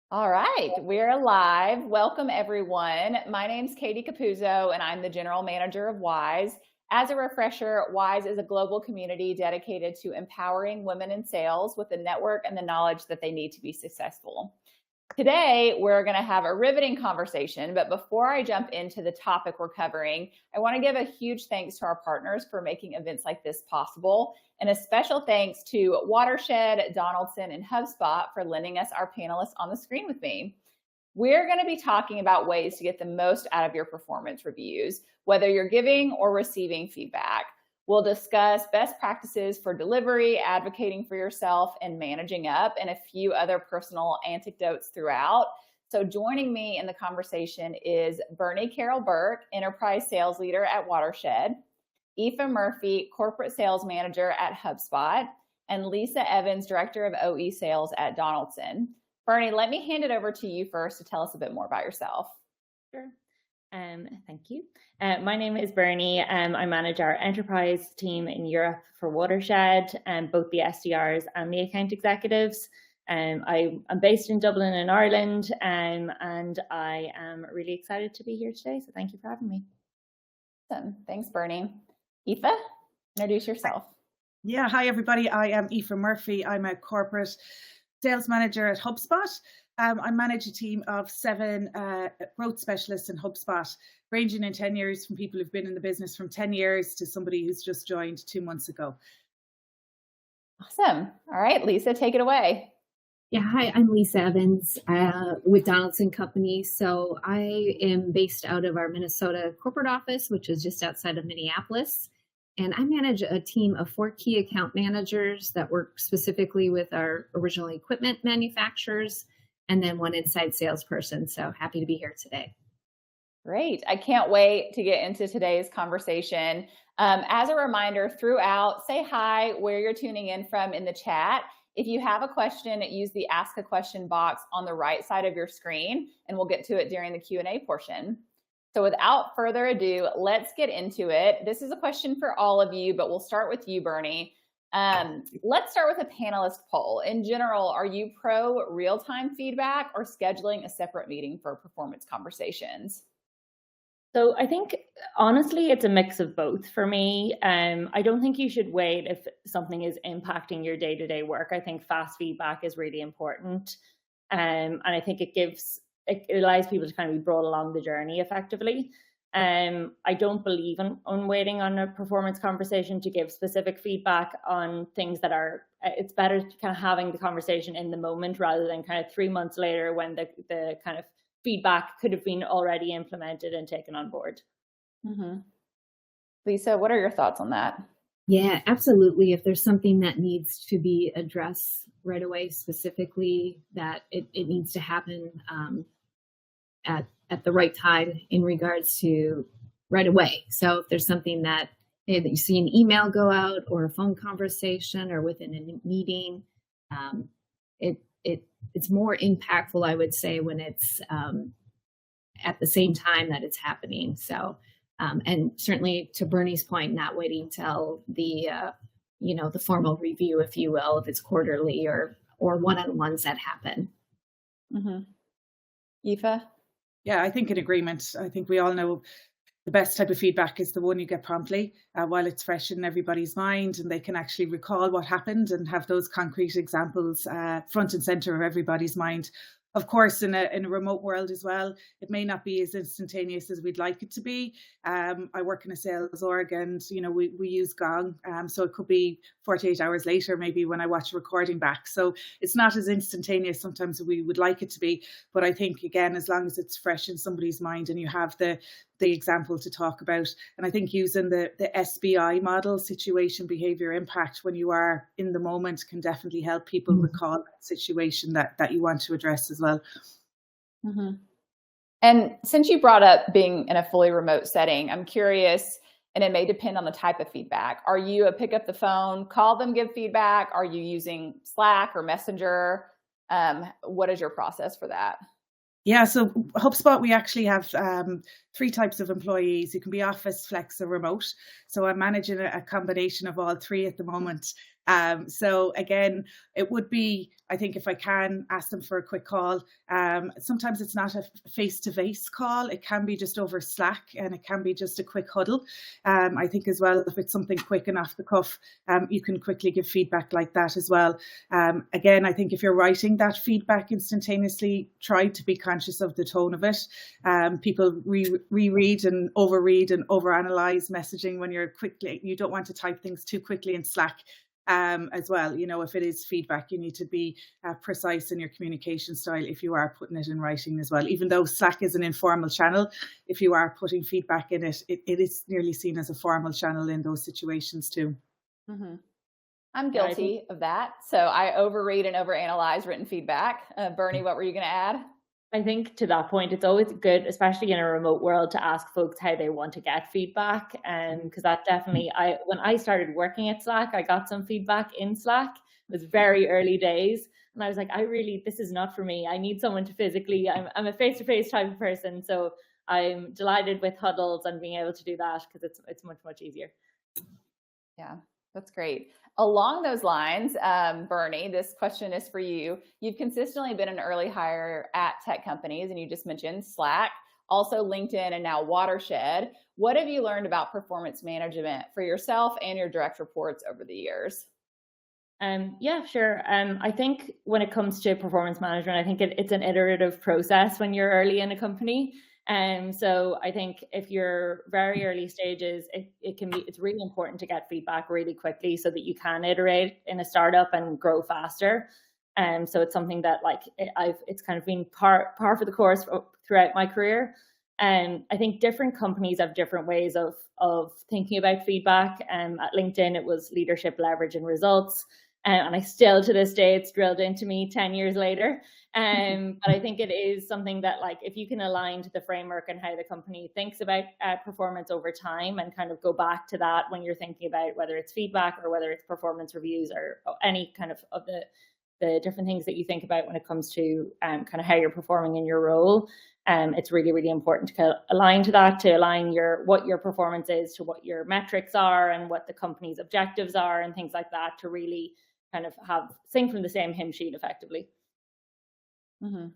All right, we're live. Welcome, everyone. My name's Katie Capuzzo, and I'm the General Manager of WISE. As a refresher, WISE is a global community dedicated to empowering women in sales with the network and the knowledge that they need to be successful. Today, we're going to have a riveting conversation, but before I jump into the topic we're covering, I want to give a huge thanks to our partners for making events like this possible, and a special thanks to Watershed, Donaldson, and HubSpot for lending us our panelists on the screen with me. We're going to be talking about ways to get the most out of your performance reviews, whether you're giving or receiving feedback. We'll discuss best practices for delivery, advocating for yourself, and managing up, and a few other personal anecdotes throughout. So joining me in the conversation is Bernie Caroll Burke, Enterprise Sales Leader at Watershed, Aoife Murphy, Corporate Sales Manager at HubSpot, and Lisa Evans, Director of OE Sales at Donaldson. Bernie, let me hand it over to you first to tell us a bit more about yourself. Sure. Thank you. My name is Bernie. I manage our enterprise team in Europe for Watershed, both the SDRs and the account executives. I'm based in Dublin in Ireland, and I am really excited to be here today. So thank you for having me. Awesome. Thanks, Bernie. Aoife, introduce yourself. Yeah, hi everybody. I am Aoife Murphy. I'm a corporate sales manager at HubSpot. I manage a team of 7 growth specialists in HubSpot, ranging in tenures from people who've been in the business from 10 years to somebody who's just joined 2 months ago. Awesome. All right, Lisa, take it away. Yeah, hi, I'm Lisa Evans with Donaldson Company. So I am based out of our Minnesota corporate office, which is just outside of Minneapolis. And I manage a team of 4 key account managers that work specifically with our original equipment manufacturers, and then 1 inside salesperson. So happy to be here today. Great. I can't wait to get into today's conversation. As a reminder, throughout, say hi where you're tuning in from in the chat. If you have a question, use the Ask a Question box on the right side of your screen, and we'll get to it during the Q&A portion. So without further ado, let's get into it. This is a question for all of you, but we'll start with you, Bernie. Let's start with a panelist poll. In general, are you pro real-time feedback or scheduling a separate meeting for performance conversations? So I think, honestly, it's a mix of both for me. I don't think you should wait if something is impacting your day-to-day work. I think fast feedback is really important. And I think it allows people to kind of be brought along the journey effectively. I don't believe in waiting on a performance conversation to give specific feedback on things that it's better to kind of having the conversation in the moment rather than kind of 3 months later when the kind of feedback could have been already implemented and taken on board. Mm-hmm. Lisa, what are your thoughts on that? Yeah, absolutely. If there's something that needs to be addressed right away, specifically that it needs to happen at the right time in regards to right away. So if there's something that you see an email go out or a phone conversation or within a meeting, it's more impactful, I would say, when it's at the same time that it's happening. So, and certainly to Bernie's point, not waiting till the formal review, if you will, if it's quarterly or one-on-ones that happen. Mm-hmm. Aoife? Yeah, I think in agreement. I think we all know the best type of feedback is the one you get promptly while it's fresh in everybody's mind and they can actually recall what happened and have those concrete examples front and center of everybody's mind. Of course, in a remote world as well, it may not be as instantaneous as we'd like it to be. I work in a sales org and, we use Gong. So it could be 48 hours later, maybe when I watch a recording back. So it's not as instantaneous sometimes as we would like it to be. But I think, again, as long as it's fresh in somebody's mind and you have the example to talk about. And I think using the SBI model, situation, behavior, impact, when you are in the moment can definitely help people recall that situation that you want to address as well. Mm-hmm. And since you brought up being in a fully remote setting, I'm curious, and it may depend on the type of feedback. Are you a pick up the phone, call them, give feedback? Are you using Slack or Messenger? What is your process for that? Yeah, so HubSpot, we actually have 3 types of employees. You can be office, flex, or remote. So I'm managing a combination of all 3 at the moment. So again, it would be, I think if I can ask them for a quick call, sometimes it's not a face-to-face call, it can be just over Slack, and it can be just a quick huddle. I think as well, if it's something quick and off the cuff, you can quickly give feedback like that as well. Again, I think if you're writing that feedback instantaneously, try to be conscious of the tone of it. People reread and overanalyze messaging when you're quickly, you don't want to type things too quickly in Slack. As well, you know, if it is feedback, you need to be precise in your communication style if you are putting it in writing as well. Even though Slack is an informal channel, if you are putting feedback in it, it is nearly seen as a formal channel in those situations too. Mm-hmm. I'm guilty of that. So I overread and overanalyze written feedback. Bernie, what were you going to add? I think to that point, it's always good, especially in a remote world, to ask folks how they want to get feedback. Because that definitely, when I started working at Slack, I got some feedback in Slack. It was very early days. And I was like, this is not for me. I need someone to physically, I'm a face-to-face type of person. So I'm delighted with huddles and being able to do that because it's much, much easier. Yeah, that's great. Along those lines, Bernie, this question is for you. You've consistently been an early hire at tech companies, and you just mentioned Slack, also LinkedIn, and now Watershed. What have you learned about performance management for yourself and your direct reports over the years? Yeah, sure. I think when it comes to performance management, I think it's an iterative process when you're early in a company. So I think if you're very early stages, it's really important to get feedback really quickly so that you can iterate in a startup and grow faster. So it's something that it's kind of been par for the course throughout my career. I think different companies have different ways of thinking about feedback. At LinkedIn, it was leadership, leverage, and results. And I still, to this day, it's drilled into me 10 years later. But I think it is something that, if you can align to the framework and how the company thinks about performance over time, and kind of go back to that when you're thinking about whether it's feedback or whether it's performance reviews or any kind of the different things that you think about when it comes to kind of how you're performing in your role. It's really, really important to align to that, to align what your performance is to what your metrics are and what the company's objectives are and things like that, to really kind of sing from the same hymn sheet effectively. Mm-hmm.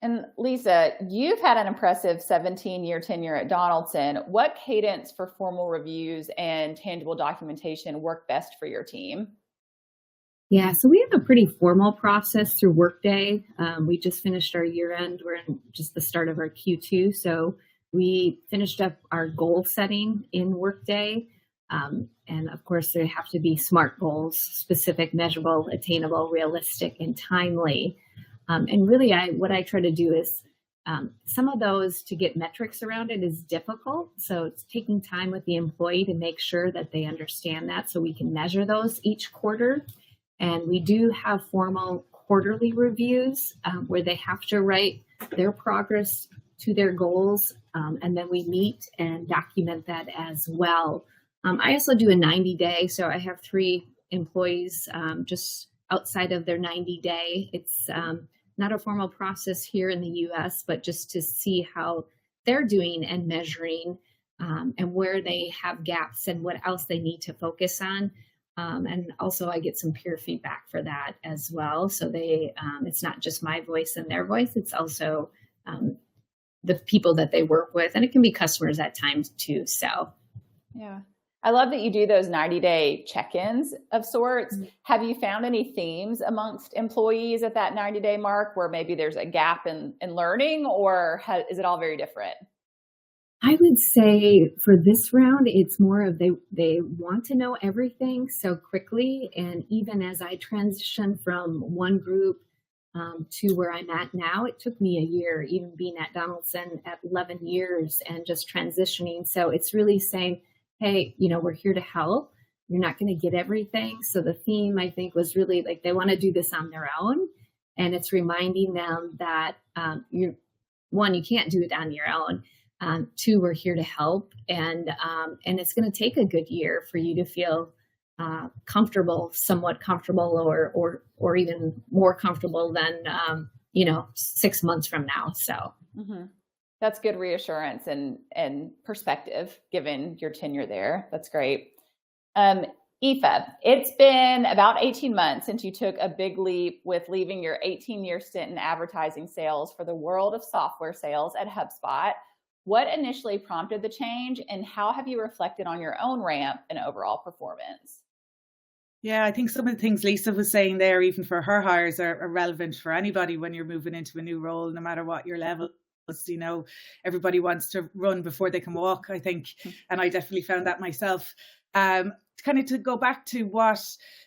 And Lisa, you've had an impressive 17-year tenure at Donaldson. What cadence for formal reviews and tangible documentation work best for your team? Yeah, so we have a pretty formal process through Workday. We just finished our year end. We're in just the start of our Q2. So we finished up our goal setting in Workday. And of course, they have to be SMART goals: specific, measurable, attainable, realistic, and timely. And really, what I try to do is some of those, to get metrics around it, is difficult. So it's taking time with the employee to make sure that they understand that, so we can measure those each quarter. And we do have formal quarterly reviews where they have to write their progress to their goals. And then we meet and document that as well. I also do a 90-day. So I have 3 employees just outside of their 90-day. It's not a formal process here in the US, but just to see how they're doing and measuring and where they have gaps and what else they need to focus on. And also I get some peer feedback for that as well. So it's not just my voice and their voice, it's also the people that they work with, and it can be customers at times too. So yeah, I love that you do those 90-day check-ins of sorts. Mm-hmm. Have you found any themes amongst employees at that 90-day mark where maybe there's a gap in learning, or is it all very different? I would say for this round, it's more of they want to know everything so quickly. And even as I transition from one group to where I'm at now, it took me a year, even being at Donaldson at 11 years and just transitioning. So it's really saying, hey, we're here to help. You're not going to get everything. So the theme, I think, was really they want to do this on their own. And it's reminding them that you can't do it on your own. 2, we're here to help, and it's going to take a good year for you to feel somewhat comfortable, or even more comfortable than 6 months from now. So mm-hmm. That's good reassurance and perspective given your tenure there. That's great. Aoife, it's been about 18 months since you took a big leap with leaving your 18-year stint in advertising sales for the world of software sales at HubSpot. What initially prompted the change, and how have you reflected on your own ramp and overall performance? Yeah, I think some of the things Lisa was saying there, even for her hires, are relevant for anybody when you're moving into a new role, no matter what your level is. You know, everybody wants to run before they can walk, I think. And I definitely found that myself. Kind of to go back to what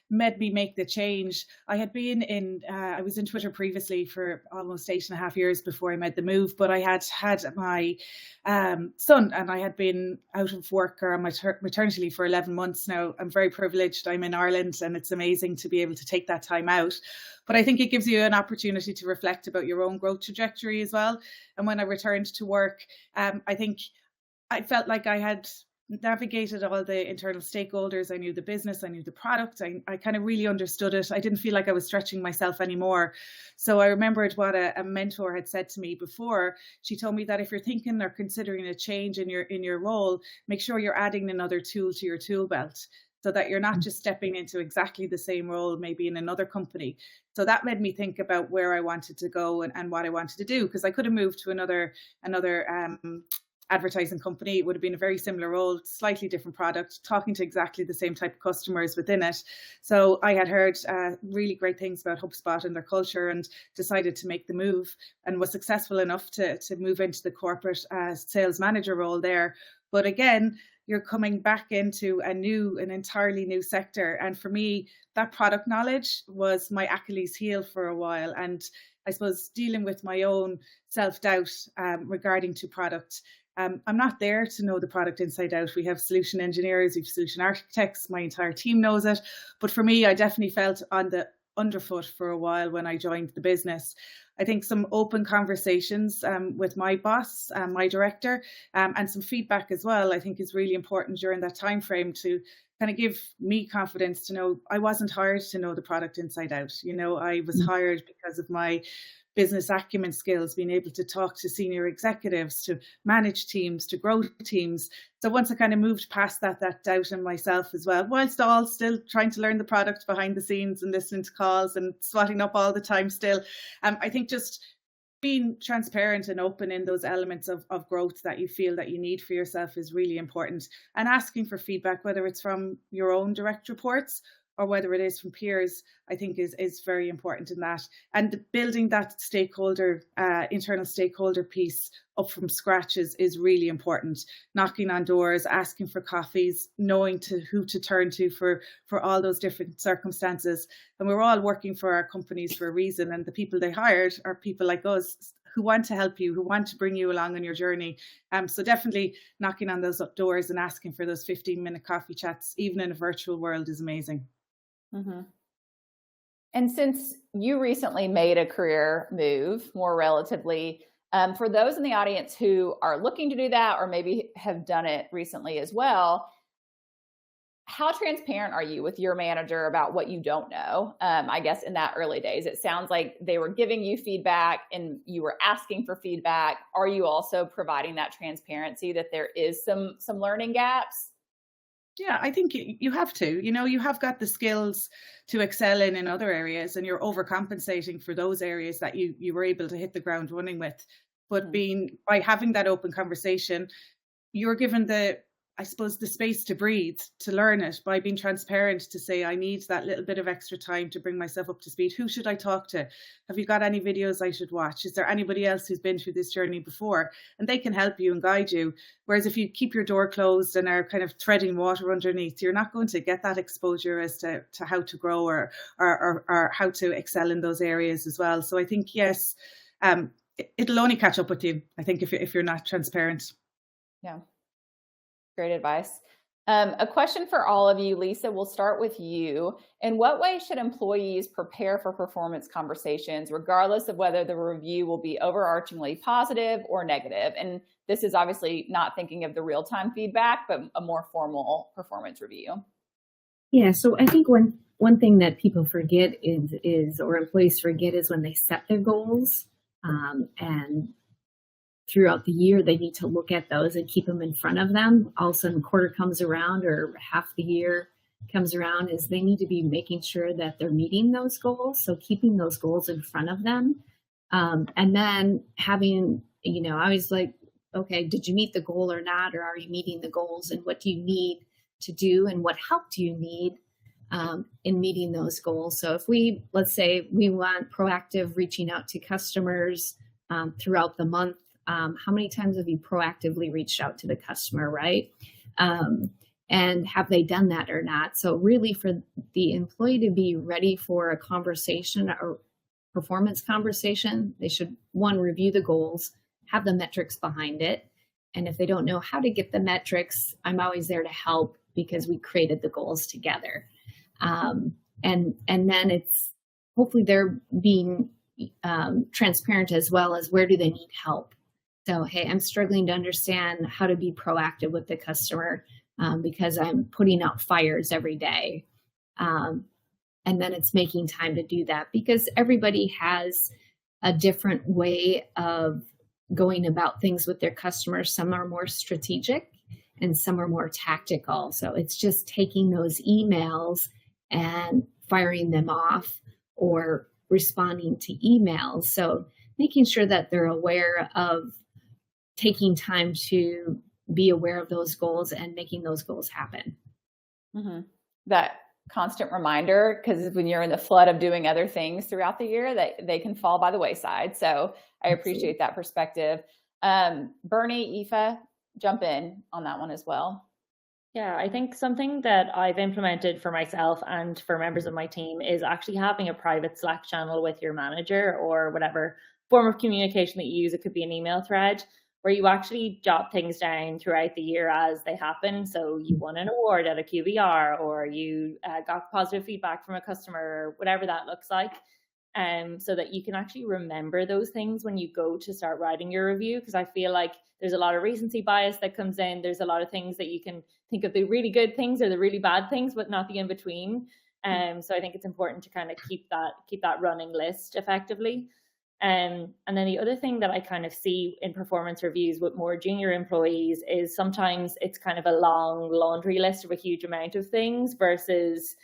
made me make the change, I had been I was in Twitter previously for almost 8.5 years before I made the move, but I had my son, and I had been out of work or on my maternity leave for 11 months now. I'm very privileged. I'm in Ireland, and it's amazing to be able to take that time out. But I think it gives you an opportunity to reflect about your own growth trajectory as well. And when I returned to work, I think I felt like I had navigated all the internal stakeholders. I knew the business, I knew the product, I kind of really understood it. I didn't feel like I was stretching myself anymore. So I remembered what a mentor had said to me before. She told me that if you're thinking or considering a change in your role, make sure you're adding another tool to your tool belt, so that you're not just stepping into exactly the same role, maybe in another company. So that made me think about where I wanted to go and what I wanted to do, because I could have moved to another advertising company. It would have been a very similar role, slightly different product, talking to exactly the same type of customers within it. So I had heard really great things about HubSpot and their culture, and decided to make the move, and was successful enough to move into the corporate sales manager role there. But again, you're coming back into an entirely new sector. And for me, that product knowledge was my Achilles heel for a while. And I suppose dealing with my own self-doubt regarding to product. I'm not there to know the product inside out. We have solution engineers, we have solution architects, my entire team knows it. But for me, I definitely felt on the underfoot for a while when I joined the business. I think some open conversations with my boss, my director, and some feedback as well, I think is really important during that time frame to kind of give me confidence to know I wasn't hired to know the product inside out. You know, I was hired because of my business acumen skills, being able to talk to senior executives, to manage teams, to grow teams. So once I kind of moved past that doubt in myself as well, whilst all still trying to learn the product behind the scenes and listening to calls and swatting up all the time still, I think just being transparent and open in those elements of growth that you feel that you need for yourself is really important. And asking for feedback, whether it's from your own direct reports or whether it is from peers, I think is very important in that. And building that internal stakeholder piece up from scratch is really important. Knocking on doors, asking for coffees, knowing who to turn to for all those different circumstances. And we're all working for our companies for a reason. And the people they hired are people like us who want to help you, who want to bring you along on your journey. So definitely knocking on those doors and asking for those 15-minute coffee chats, even in a virtual world, is amazing. Mm-hmm. And since you recently made a career move, more relatively, for those in the audience who are looking to do that, or maybe have done it recently as well, how transparent are you with your manager about what you don't know? I guess in that early days, it sounds like they were giving you feedback and you were asking for feedback. Are you also providing that transparency that there is some learning gaps? Yeah, I think you have to. You know, you have got the skills to excel in other areas, and you're overcompensating for those areas that you were able to hit the ground running with. But by having that open conversation, you're given the space to breathe, to learn it, by being transparent, to say, I need that little bit of extra time to bring myself up to speed. Who should I talk to? Have you got any videos I should watch? Is there anybody else who's been through this journey before? And they can help you and guide you. Whereas if you keep your door closed and are kind of treading water underneath, you're not going to get that exposure as to how to grow or how to excel in those areas as well. So I think, yes, it'll only catch up with you, I think, if you're not transparent. Yeah. Great advice. A question for all of you. Lisa, we'll start with you. In what way should employees prepare for performance conversations, regardless of whether the review will be overarchingly positive or negative? And this is obviously not thinking of the real-time feedback, but a more formal performance review. Yeah, so I think one thing that people forget is or employees forget is when they set their goals, and throughout the year, they need to look at those and keep them in front of them. All of a sudden, quarter comes around or half the year, comes around is they need to be making sure that they're meeting those goals. So keeping those goals in front of them. And then having, I always like, okay, did you meet the goal or not? Or are you meeting the goals? And what do you need to do? And what help do you need in meeting those goals? So if let's say we want proactive reaching out to customers throughout the month, how many times have you proactively reached out to the customer, right? And have they done that or not? So really for the employee to be ready for a conversation or performance conversation, they should, one, review the goals, have the metrics behind it. And if they don't know how to get the metrics, I'm always there to help because we created the goals together. And then it's hopefully they're being transparent as well as where do they need help. So, hey, I'm struggling to understand how to be proactive with the customer because I'm putting out fires every day. And then it's making time to do that because everybody has a different way of going about things with their customers. Some are more strategic and some are more tactical. So it's just taking those emails and firing them off or responding to emails. So making sure that they're aware of taking time to be aware of those goals and making those goals happen. Mm-hmm. That constant reminder, because when you're in the flood of doing other things throughout the year, that they can fall by the wayside. So I appreciate that perspective. Bernie, Aoife, jump in on that one as well. Yeah, I think something that I've implemented for myself and for members of my team is actually having a private Slack channel with your manager or whatever form of communication that you use. It could be an email thread where you actually jot things down throughout the year as they happen. So you won an award at a QBR, or you got positive feedback from a customer, or whatever that looks like. So that you can actually remember those things when you go to start writing your review. Because I feel like there's a lot of recency bias that comes in. There's a lot of things that you can think of the really good things or the really bad things, but not the in between. So I think it's important to kind of keep that running list effectively. And then the other thing that I kind of see in performance reviews with more junior employees is sometimes it's kind of a long laundry list of a huge amount of things versus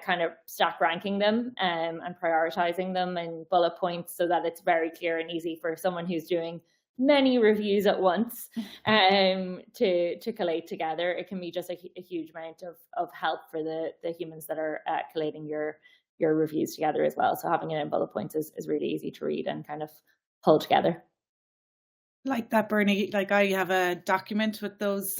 kind of stack ranking them and prioritizing them in bullet points so that it's very clear and easy for someone who's doing many reviews at once to collate together. It can be just a huge amount of help for the humans that are collating your reviews together as well. So having it in bullet points is really easy to read and kind of pull together. Like that, Bernie, like I have a document with those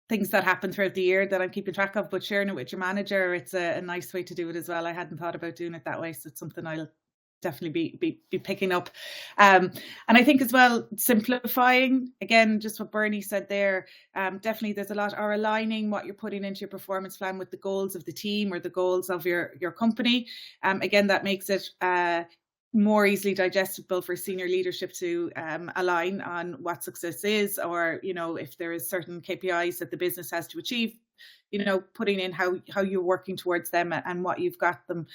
things that happen throughout the year that I'm keeping track of, but sharing it with your manager, it's a nice way to do it as well. I hadn't thought about doing it that way, so it's something I'll definitely be picking up. And I think as well, simplifying, again, just what Bernie said there, definitely there's a lot, or aligning what you're putting into your performance plan with the goals of the team or the goals of your company. Again, that makes it more easily digestible for senior leadership to align on what success is, or, if there is certain KPIs that the business has to achieve, putting in how you're working towards them and what you've got them,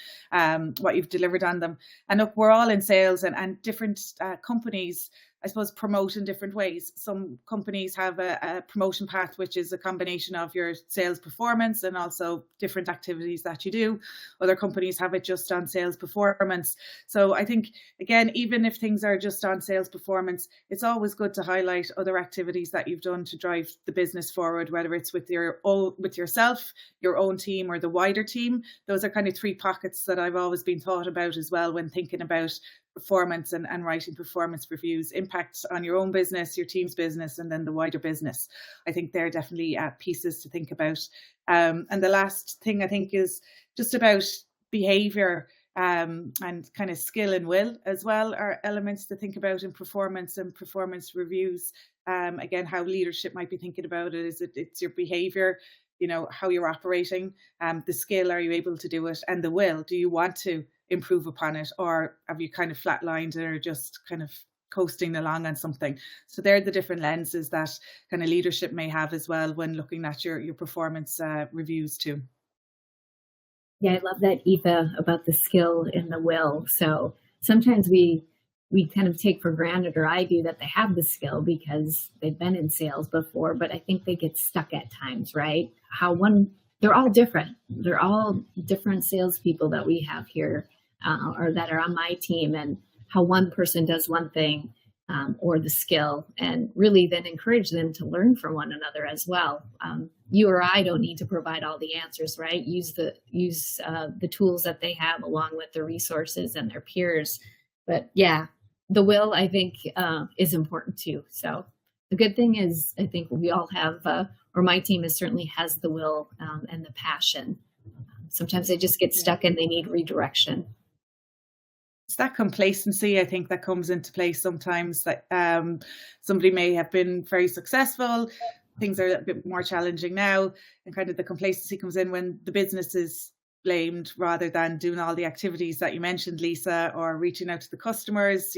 what you've delivered on them. And look, we're all in sales and different companies, I suppose, promote in different ways. Some companies have a promotion path, which is a combination of your sales performance and also different activities that you do. Other companies have it just on sales performance. So I think, again, even if things are just on sales performance, it's always good to highlight other activities that you've done to drive the business forward, whether it's with yourself, your own team, or the wider team. Those are kind of three pockets that I've always been thought about as well when thinking about performance and writing performance reviews. Impacts on your own business, your team's business, and then the wider business. I think they're definitely pieces to think about. And the last thing I think is just about behavior and kind of skill and will as well are elements to think about in performance and performance reviews. Again, how leadership might be thinking about it is it's your behavior, how you're operating, the skill, are you able to do it, and the will, do you want to improve upon it, or have you kind of flatlined it or just kind of coasting along on something? So they're the different lenses that kind of leadership may have as well when looking at your performance reviews too. Yeah, I love that, Aoife, about the skill and the will. So sometimes we kind of take for granted, or I do, that they have the skill because they've been in sales before, but I think they get stuck at times, right? How one they're all different. They're all different salespeople that we have here, or that are on my team, and how one person does one thing, or the skill, and really then encourage them to learn from one another as well. You or I don't need to provide all the answers, right? Use the tools that they have along with the resources and their peers. But yeah, the will, I think, is important too. So the good thing is, I think we all have, or my team certainly has the will and the passion. Sometimes they just get stuck and they need redirection. It's that complacency, I think, that comes into play sometimes, that somebody may have been very successful, things are a bit more challenging now, and kind of the complacency comes in when the business is blamed rather than doing all the activities that you mentioned, Lisa, or reaching out to the customers,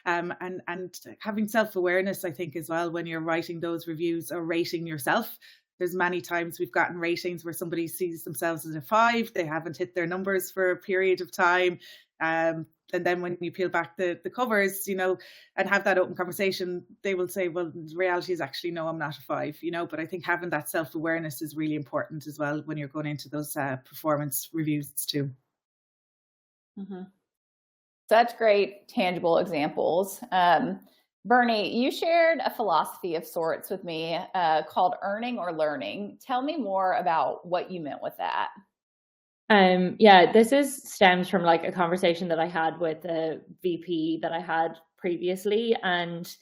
and having self-awareness, I think, as well, when you're writing those reviews or rating yourself. There's many times we've gotten ratings where somebody sees themselves as a 5, they haven't hit their numbers for a period of time. And then when you peel back the covers, and have that open conversation, they will say, well, the reality is actually, no, I'm not a 5, but I think having that self-awareness is really important as well when you're going into those performance reviews too. Mm-hmm. Such great tangible examples. Bernie, you shared a philosophy of sorts with me called earning or learning. Tell me more about what you meant with that. This stems from like a conversation that I had with a VP that I had previously, and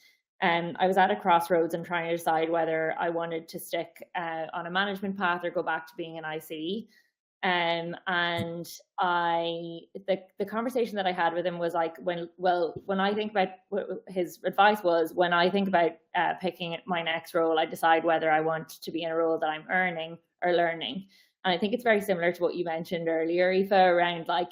I was at a crossroads and trying to decide whether I wanted to stick on a management path or go back to being an IC. And the conversation that I had with him was like, when I think about, his advice was, when I think about picking my next role, I decide whether I want to be in a role that I'm earning or learning. And I think it's very similar to what you mentioned earlier, Aoife, around like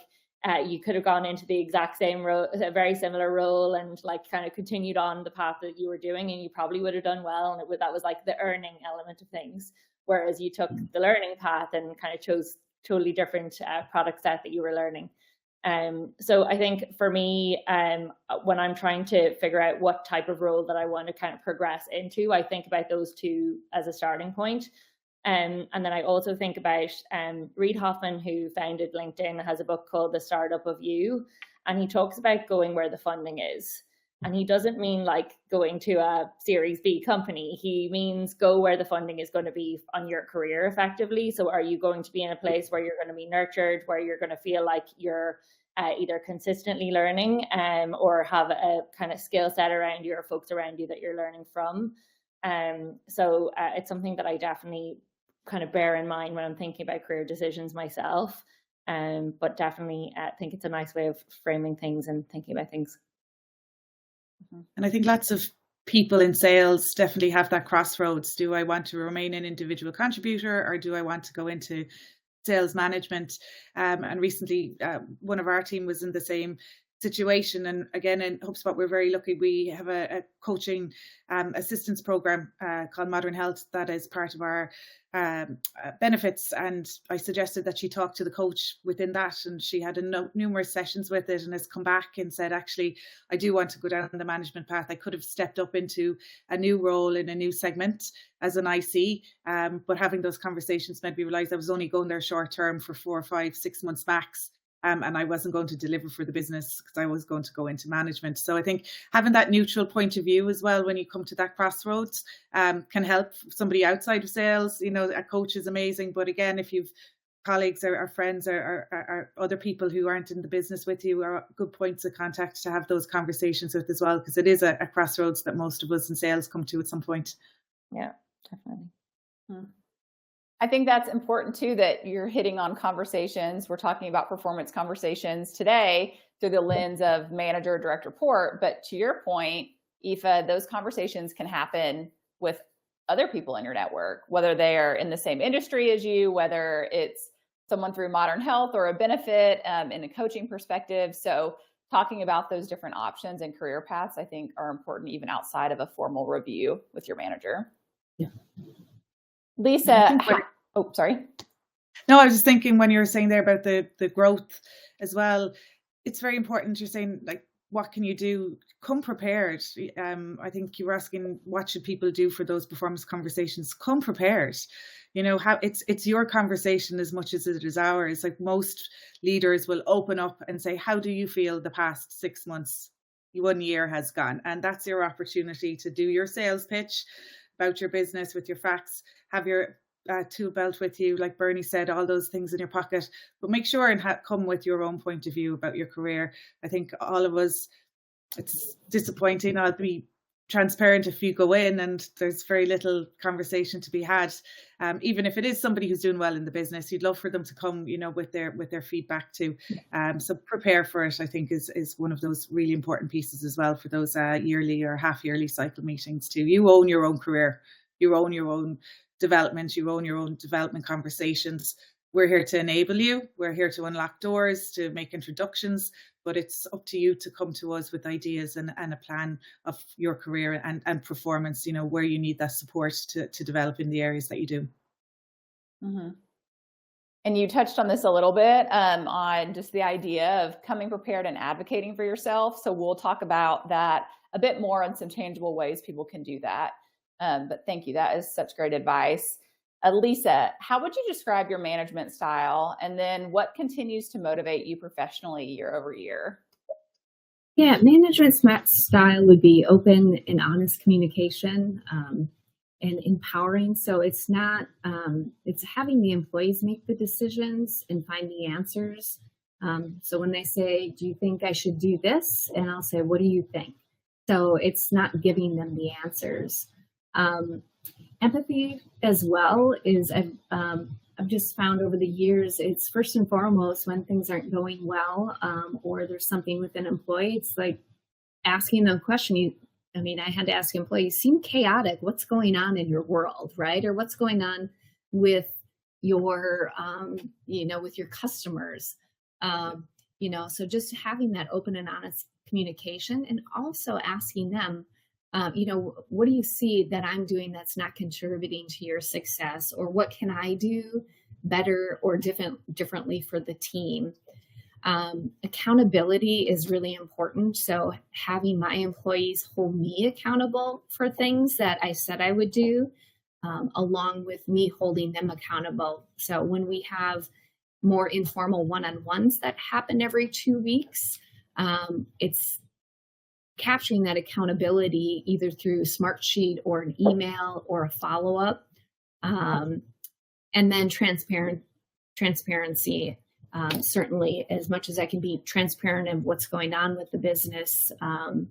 you could have gone into the exact same role, a very similar role, and like kind of continued on the path that you were doing, and you probably would have done well. And that was like the earning element of things. Whereas you took the learning path and kind of chose totally different product set that you were learning. So I think for me, when I'm trying to figure out what type of role that I want to kind of progress into, I think about those two as a starting point. And then I also think about Reid Hoffman, who founded LinkedIn, has a book called The Startup of You. And he talks about going where the funding is. And he doesn't mean like going to a Series B company. He means go where the funding is going to be on your career effectively. So are you going to be in a place where you're going to be nurtured, where you're going to feel like you're either consistently learning or have a kind of skill set around you or folks around you that you're learning from? So it's something that I definitely kind of bear in mind when I'm thinking about career decisions myself. But definitely think it's a nice way of framing things and thinking about things. And I think lots of people in sales definitely have that crossroads. Do I want to remain an individual contributor, or do I want to go into sales management? And recently, one of our team was in the same situation. And again, in HubSpot, we're very lucky. We have a coaching assistance program called Modern Health that is part of our benefits. And I suggested that she talk to the coach within that, and she had numerous sessions with it and has come back and said, actually, I do want to go down the management path. I could have stepped up into a new role in a new segment as an IC, but having those conversations made me realize I was only going there short term for 4, 5, 6 months max. And I wasn't going to deliver for the business because I was going to go into management. So I think having that neutral point of view as well when you come to that crossroads can help somebody outside of sales. A coach is amazing. But again, if you've colleagues or friends or other people who aren't in the business with you, are good points of contact to have those conversations with as well, because it is a crossroads that most of us in sales come to at some point. Yeah, definitely. I think that's important too, that you're hitting on conversations. We're talking about performance conversations today through the lens of manager, direct report. But to your point, Aoife, those conversations can happen with other people in your network, whether they are in the same industry as you, whether it's someone through Modern Health or a benefit in a coaching perspective. So talking about those different options and career paths, I think, are important even outside of a formal review with your manager. Yeah. Lisa, sorry. No, I was just thinking when you were saying there about the growth as well, it's very important. You're saying like what can you do? Come prepared. I think you were asking, what should people do for those performance conversations? Come prepared. You know, how it's your conversation as much as it is ours. Like, most leaders will open up and say, how do you feel the past 6 months, 1 year has gone? And that's your opportunity to do your sales pitch about your business with your facts. Have your tool belt with you, like Bernie said, all those things in your pocket, but make sure and come with your own point of view about your career. I think all of us, it's disappointing, I'll be transparent, if you go in and there's very little conversation to be had, even if it is somebody who's doing well in the business, you'd love for them to come, you know, with their feedback too. So prepare for it, I think, is one of those really important pieces as well for those yearly or half yearly cycle meetings too. You own your own career, you own your own development, you own your own development conversations. We're here to enable you, we're here to unlock doors, to make introductions, but it's up to you to come to us with ideas and a plan of your career and performance, you know, where you need that support to develop in the areas that you do. Mm-hmm. And you touched on this a little bit, on just the idea of coming prepared and advocating for yourself. So we'll talk about that a bit more on some tangible ways people can do that. But thank you. That is such great advice. Lisa, how would you describe your management style? And then what continues to motivate you professionally year over year? Yeah, management style would be open and honest communication, and empowering. So it's not, it's having the employees make the decisions and find the answers. So when they say, do you think I should do this? And I'll say, what do you think? So it's not giving them the answers. Empathy as well is, I've just found over the years, it's first and foremost when things aren't going well, or there's something with an employee, it's like asking them a question. I had to ask employees, you seem chaotic. What's going on in your world, right? Or what's going on with your, with your customers? So just having that open and honest communication, and also asking them, what do you see that I'm doing that's not contributing to your success? Or what can I do better or differently for the team? Accountability is really important. So having my employees hold me accountable for things that I said I would do, along with me holding them accountable. So when we have more informal one-on-ones that happen every 2 weeks, it's capturing that accountability either through Smartsheet or an email or a follow-up, and then transparency. Certainly, as much as I can be transparent of what's going on with the business, and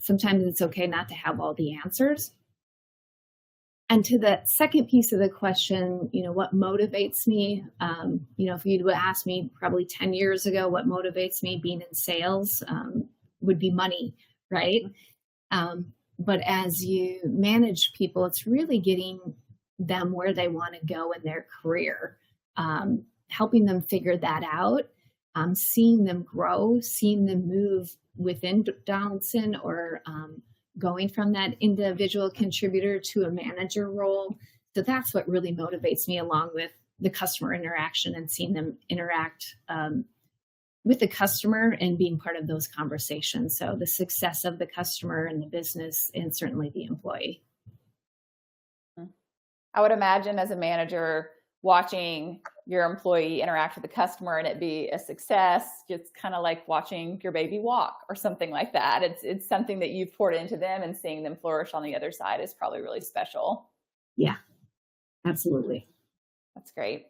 sometimes it's okay not to have all the answers. And to the second piece of the question, what motivates me? If you would ask me probably 10 years ago, what motivates me being in sales, would be money, right? But as you manage people, it's really getting them where they want to go in their career, helping them figure that out, seeing them grow, seeing them move within Donaldson, or going from that individual contributor to a manager role. So that's what really motivates me, along with the customer interaction and seeing them interact with the customer and being part of those conversations. So the success of the customer and the business, and certainly the employee. I would imagine, as a manager, watching your employee interact with the customer and it be a success, it's kind of like watching your baby walk or something like that. It's something that you've poured into them, and seeing them flourish on the other side is probably really special. Yeah, absolutely. That's great.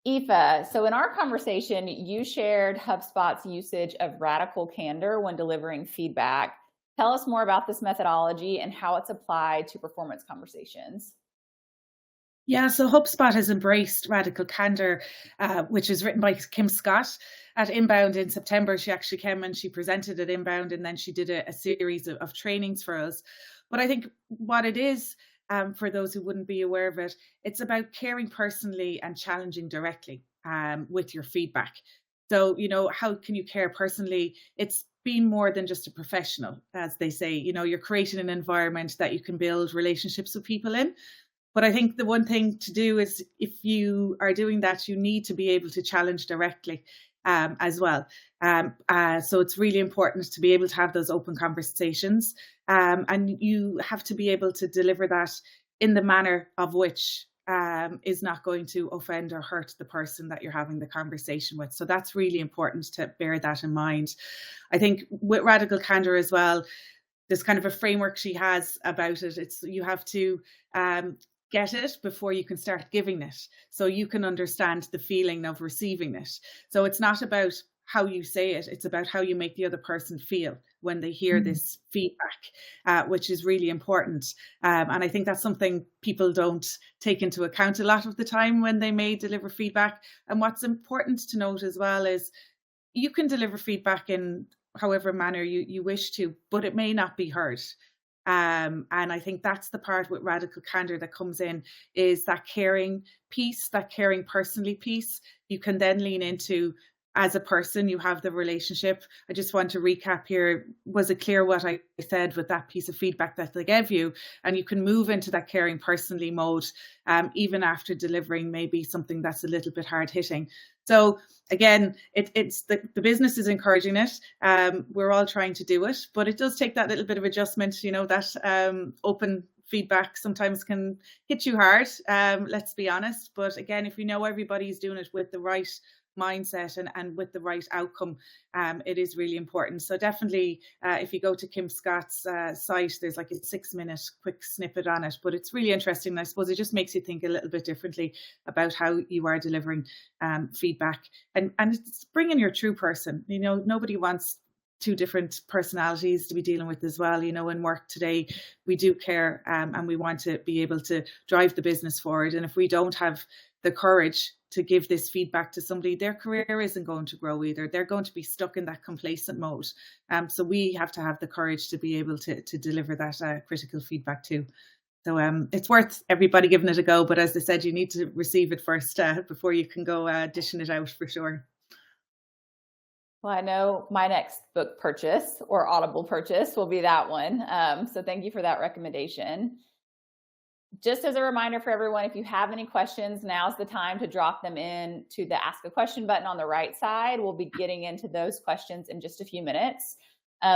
Aoife, so in our conversation, you shared HubSpot's usage of radical candor when delivering feedback. Tell us more about this methodology and how it's applied to performance conversations. Yeah, so HubSpot has embraced radical candor, which is written by Kim Scott at Inbound in September. She actually came and she presented at Inbound, and then she did a series of trainings for us. But I think what it is, for those who wouldn't be aware of it, it's about caring personally and challenging directly with your feedback. So, how can you care personally? It's being more than just a professional, as they say. You're creating an environment that you can build relationships with people in. But I think the one thing to do is, if you are doing that, you need to be able to challenge directly. as well. So it's really important to be able to have those open conversations, and you have to be able to deliver that in the manner of which is not going to offend or hurt the person that you're having the conversation with. So that's really important to bear that in mind. I think with radical candor as well, there's kind of a framework she has about it. It's you have to get it before you can start giving it, so you can understand the feeling of receiving it. So it's not about how you say it, it's about how you make the other person feel when they hear this feedback, which is really important. And I think that's something people don't take into account a lot of the time when they may deliver feedback. And what's important to note as well is you can deliver feedback in however manner you wish to, but it may not be heard. And I think that's the part with radical candor that comes in, is that caring piece, that caring personally piece. You can then lean into, as a person, you have the relationship. I just want to recap here. Was it clear what I said with that piece of feedback that they gave you? And you can move into that caring personally mode, even after delivering maybe something that's a little bit hard hitting. So again, it's the business is encouraging it. We're all trying to do it, but it does take that little bit of adjustment. You know, that open feedback sometimes can hit you hard. Let's be honest. But again, if we know everybody's doing it with the right mindset and with the right outcome, it is really important. So definitely, if you go to Kim Scott's site, there's like a 6-minute quick snippet on it, but it's really interesting. I suppose it just makes you think a little bit differently about how you are delivering feedback, and it's bringing your true person. You know, nobody wants two different personalities to be dealing with as well. You know, in work today, we do care, and we want to be able to drive the business forward. And if we don't have the courage to give this feedback to somebody, their career isn't going to grow either. They're going to be stuck in that complacent mode. So we have to have the courage to be able to deliver that critical feedback too. So it's worth everybody giving it a go. But as I said, you need to receive it first before you can go dishing it out, for sure. Well, I know my next book purchase or Audible purchase will be that one. So thank you for that recommendation. Just as a reminder for everyone, if you have any questions, now's the time to drop them in to the Ask a Question button on the right side. We'll be getting into those questions in just a few minutes.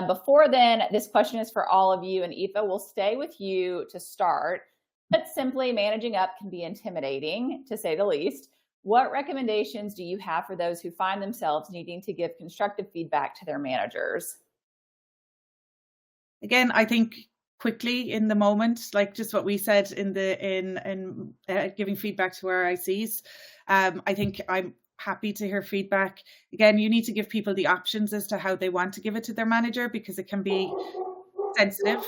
Before then, this question is for all of you, and Aoife, will stay with you to start. But simply, managing up can be intimidating, to say the least. What recommendations do you have for those who find themselves needing to give constructive feedback to their managers? Again, I think quickly in the moment, like just what we said in giving feedback to our ICs. I think I'm happy to hear feedback. Again, you need to give people the options as to how they want to give it to their manager, because it can be sensitive.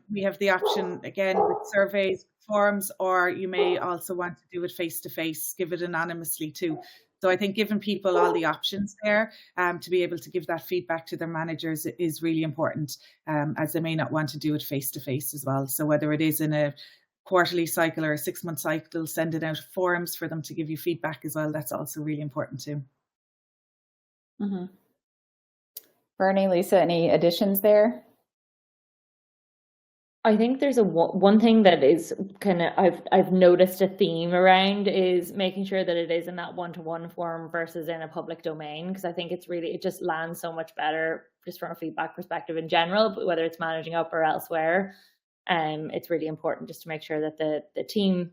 We have the option, again, with surveys, forms, or you may also want to do it face-to-face, give it anonymously too. So I think giving people all the options there to be able to give that feedback to their managers is really important, as they may not want to do it face-to-face as well. So whether it is in a quarterly cycle or a 6-month cycle, send it out forums for them to give you feedback as well. That's also really important too. Mm-hmm. Bernie, Lisa, any additions there? I think there's one thing that is kind of I've noticed a theme around is making sure that it is in that one-to-one form versus in a public domain, because I think it just lands so much better just from a feedback perspective in general, but whether it's managing up or elsewhere. It's really important just to make sure that the team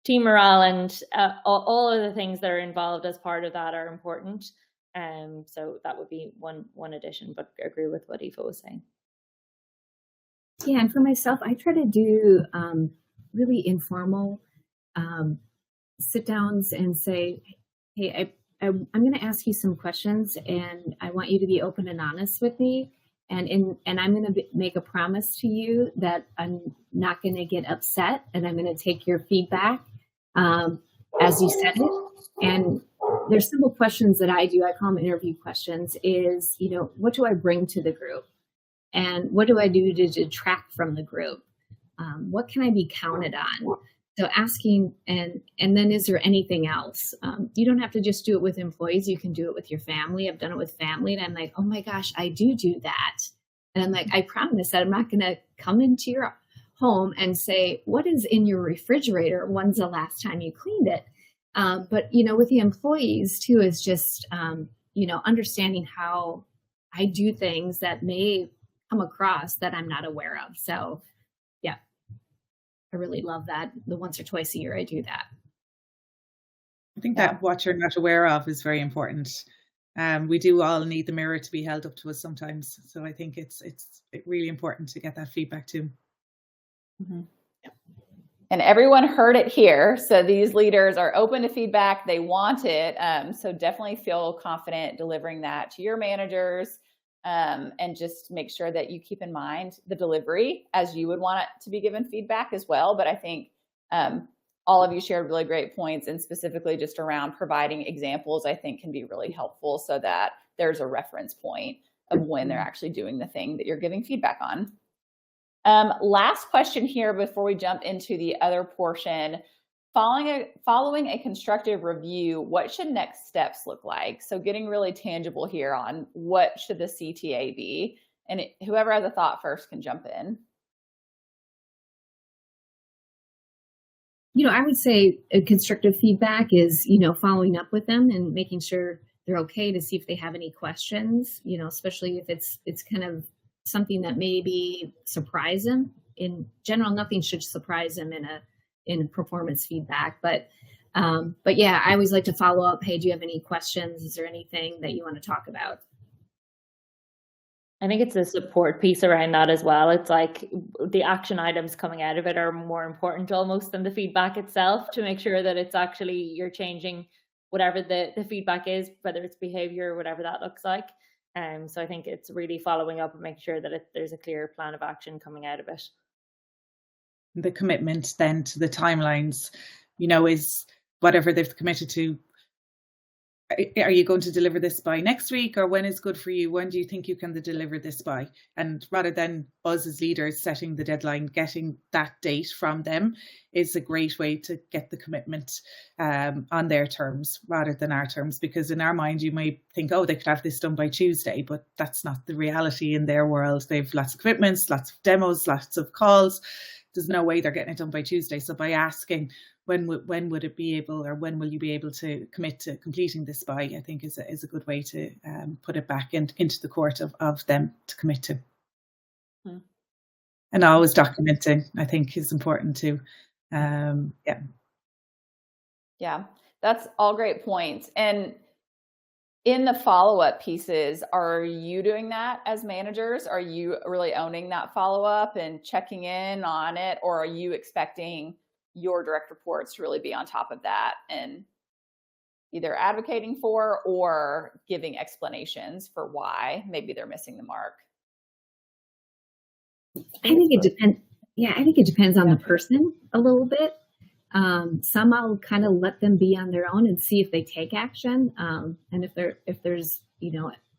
morale and all of the things that are involved as part of that are important. So that would be one addition, but I agree with what Aoife was saying. Yeah, and for myself, I try to do really informal sit downs and say, hey, I'm going to ask you some questions, and I want you to be open and honest with me. And I'm going to make a promise to you that I'm not going to get upset, and I'm going to take your feedback as you said it. And there's simple questions that I do. I call them interview questions. Is, what do I bring to the group? And what do I do to detract from the group? What can I be counted on? So asking, and then is there anything else? You don't have to just do it with employees. You can do it with your family. I've done it with family, and I'm like, oh my gosh, I do that. And I'm like, I promise that I'm not going to come into your home and say, what is in your refrigerator? When's the last time you cleaned it? But, with the employees too, is just, understanding how I do things that may come across that I'm not aware of. So yeah, I really love that. The once or twice a year I do that. I think that what you're not aware of is very important. We do all need the mirror to be held up to us sometimes. So I think it's really important to get that feedback too. Mm-hmm. And everyone heard it here. So these leaders are open to feedback. They want it. So definitely feel confident delivering that to your managers, and just make sure that you keep in mind the delivery as you would want it to be given feedback as well. But I think all of you shared really great points, and specifically just around providing examples, I think can be really helpful so that there's a reference point of when they're actually doing the thing that you're giving feedback on. Last question here before we jump into the other portion. Following a constructive review, what should next steps look like? So getting really tangible here on what should the CTA be? And whoever has a thought first can jump in. I would say constructive feedback is, following up with them and making sure they're okay, to see if they have any questions, especially if it's kind of something that maybe surprise them. In general, nothing should surprise them in performance feedback. But yeah, I always like to follow up. Hey, do you have any questions? Is there anything that you want to talk about? I think it's a support piece around that as well. It's like the action items coming out of it are more important almost than the feedback itself, to make sure that it's actually you're changing whatever the feedback is, whether it's behavior or whatever that looks like. So I think it's really following up and make sure that there's a clear plan of action coming out of it. The commitment then to the timelines, is whatever they've committed to. Are you going to deliver this by next week, or when is good for you? When do you think you can deliver this by? And rather than us as leaders setting the deadline, getting that date from them is a great way to get the commitment on their terms rather than our terms. Because in our mind, you might think, oh, they could have this done by Tuesday, but that's not the reality in their world. They've lots of commitments, lots of demos, lots of calls. There's no way they're getting it done by Tuesday. So by asking, when would it be able, or when will you be able to commit to completing this by, I think is a good way to put it back into the court of them to commit to. And always documenting, I think, is important too. Yeah, that's all great points. And in the follow-up pieces, are you doing that as managers? Are you really owning that follow-up and checking in on it? Or are you expecting your direct reports to really be on top of that and either advocating for or giving explanations for why maybe they're missing the mark? I think it depends. Yeah, I think it depends on the person a little bit. Some I'll kind of let them be on their own and see if they take action. And if there's,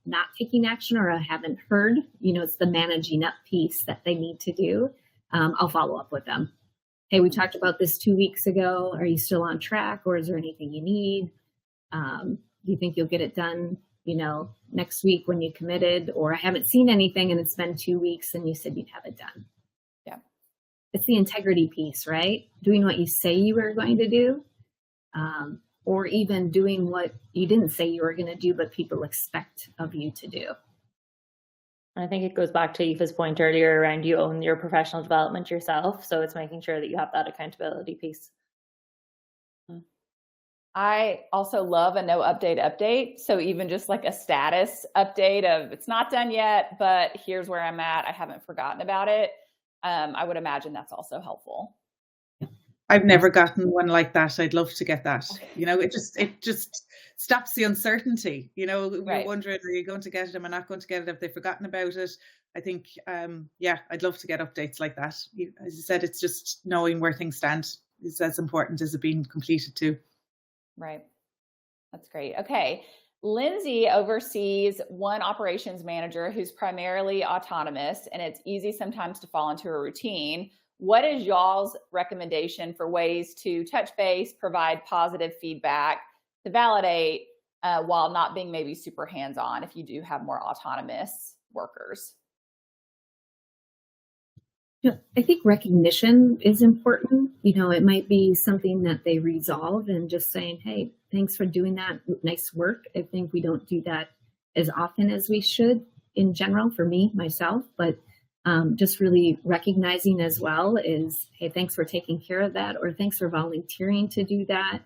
not taking action, or I haven't heard, it's the managing up piece that they need to do. I'll follow up with them. Hey, we talked about this 2 weeks ago. Are you still on track, or is there anything you need? Do you think you'll get it done, next week when you committed? Or I haven't seen anything and it's been 2 weeks and you said you'd have it done. Yeah. It's the integrity piece, right? Doing what you say you were going to do, or even doing what you didn't say you were going to do, but people expect of you to do. I think it goes back to Aoife's point earlier around you own your professional development yourself. So it's making sure that you have that accountability piece. I also love a no update. So even just like a status update of it's not done yet, but here's where I'm at. I haven't forgotten about it. I would imagine that's also helpful. I've never gotten one like that. I'd love to get that. It just stops the uncertainty. We're wondering, are you going to get it? Am I not going to get it? Have they forgotten about it? I think, I'd love to get updates like that. As you said, it's just knowing where things stand is as important as it being completed too. Right. That's great. Okay. Lindsay oversees one operations manager who's primarily autonomous, and it's easy sometimes to fall into a routine. What is y'all's recommendation for ways to touch base, provide positive feedback, to validate while not being maybe super hands-on if you do have more autonomous workers? I think recognition is important. It might be something that they resolve, and just saying, hey, thanks for doing that nice work. I think we don't do that as often as we should in general, for me, myself, but just really recognizing as well is, hey, thanks for taking care of that, or thanks for volunteering to do that,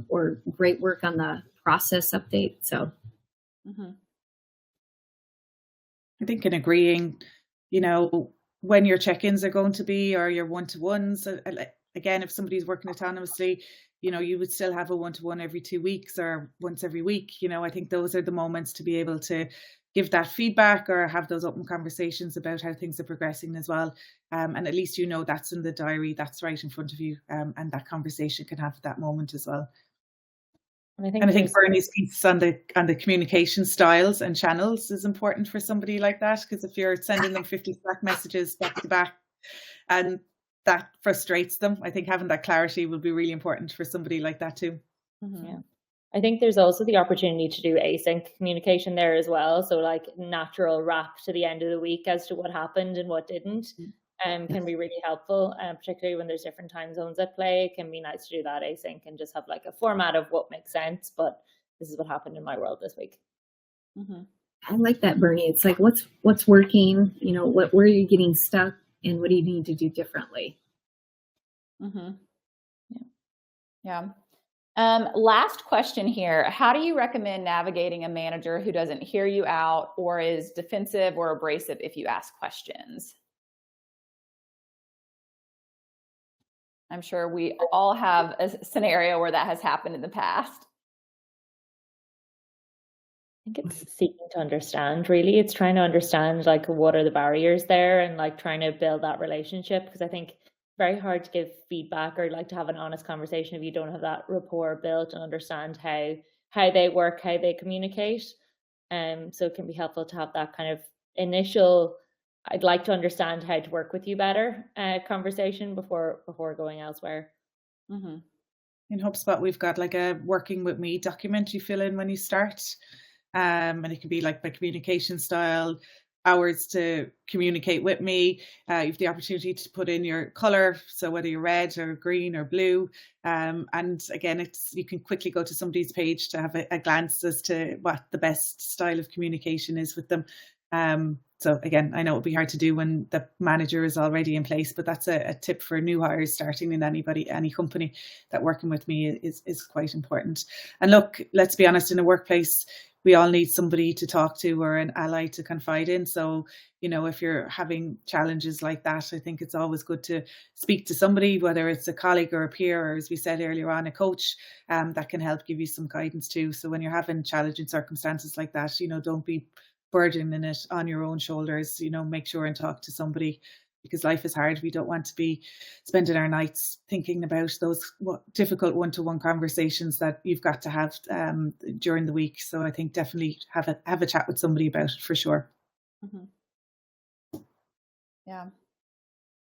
or great work on the process update. So I think in agreeing, when your check-ins are going to be, or your one-to-ones, again, if somebody's working autonomously, you would still have a one-to-one every 2 weeks or once every week. I think those are the moments to be able to give that feedback or have those open conversations about how things are progressing as well. And at least that's in the diary, that's right in front of you, and that conversation can have that moment as well. And I think Bernie's piece on the communication styles and channels is important for somebody like that, because if you're sending them 50 Slack messages back to back and that frustrates them, I think having that clarity will be really important for somebody like that too. Yeah. I think there's also the opportunity to do async communication there as well. So like natural wrap to the end of the week as to what happened and what didn't. Can be really helpful, particularly when there's different time zones at play. It can be nice to do that async and just have like a format of what makes sense, but this is what happened in my world this week. I like that, Bernie. It's like, what's working, where are you getting stuck, and what do you need to do differently? Yeah. Last question here. How do you recommend navigating a manager who doesn't hear you out or is defensive or abrasive if you ask questions? I'm sure we all have a scenario where that has happened in the past. I think it's seeking to understand, really. It's trying to understand like what are the barriers there, and like trying to build that relationship, because I think it's very hard to give feedback or like to have an honest conversation if you don't have that rapport built and understand how they work, how they communicate. So it can be helpful to have that kind of initial, I'd like to understand how to work with you better conversation before going elsewhere. In HubSpot, we've got like a working with me document you fill in when you start. And it can be like by communication style, hours to communicate with me. You have the opportunity to put in your color, so whether you're red or green or blue. And again, you can quickly go to somebody's page to have a glance as to what the best style of communication is with them. So again, I know it'll be hard to do when the manager is already in place, but that's a tip for new hires starting in any company, that working with me is quite important. And look, let's be honest, in a workplace, we all need somebody to talk to or an ally to confide in. So, if you're having challenges like that, I think it's always good to speak to somebody, whether it's a colleague or a peer, or as we said earlier on, a coach, that can help give you some guidance too. So when you're having challenging circumstances like that, don't be burdening it on your own shoulders. Make sure and talk to somebody, because life is hard. We don't want to be spending our nights thinking about those difficult one-to-one conversations that you've got to have during the week. So I think definitely have a chat with somebody about it for sure. Yeah.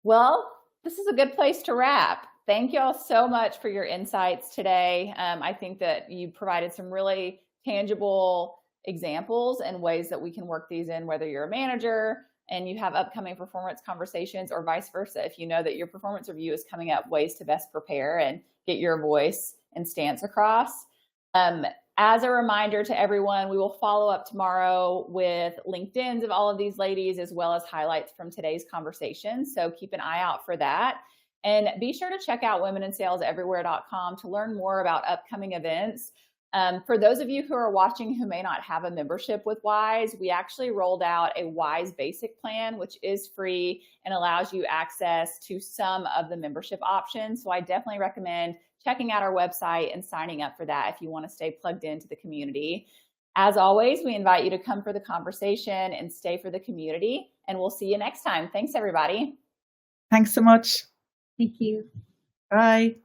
Well, this is a good place to wrap. Thank you all so much for your insights today. I think that you provided some really tangible examples and ways that we can work these in, whether you're a manager and you have upcoming performance conversations, or vice versa. If you know that your performance review is coming up, ways to best prepare and get your voice and stance across. As a reminder to everyone, we will follow up tomorrow with LinkedIns of all of these ladies, as well as highlights from today's conversation. So keep an eye out for that. And be sure to check out womenInSalesEverywhere.com to learn more about upcoming events. For those of you who are watching who may not have a membership with Wise, we actually rolled out a Wise Basic plan, which is free and allows you access to some of the membership options. So I definitely recommend checking out our website and signing up for that if you want to stay plugged into the community. As always, we invite you to come for the conversation and stay for the community, and we'll see you next time. Thanks, everybody. Thanks so much. Thank you. Bye.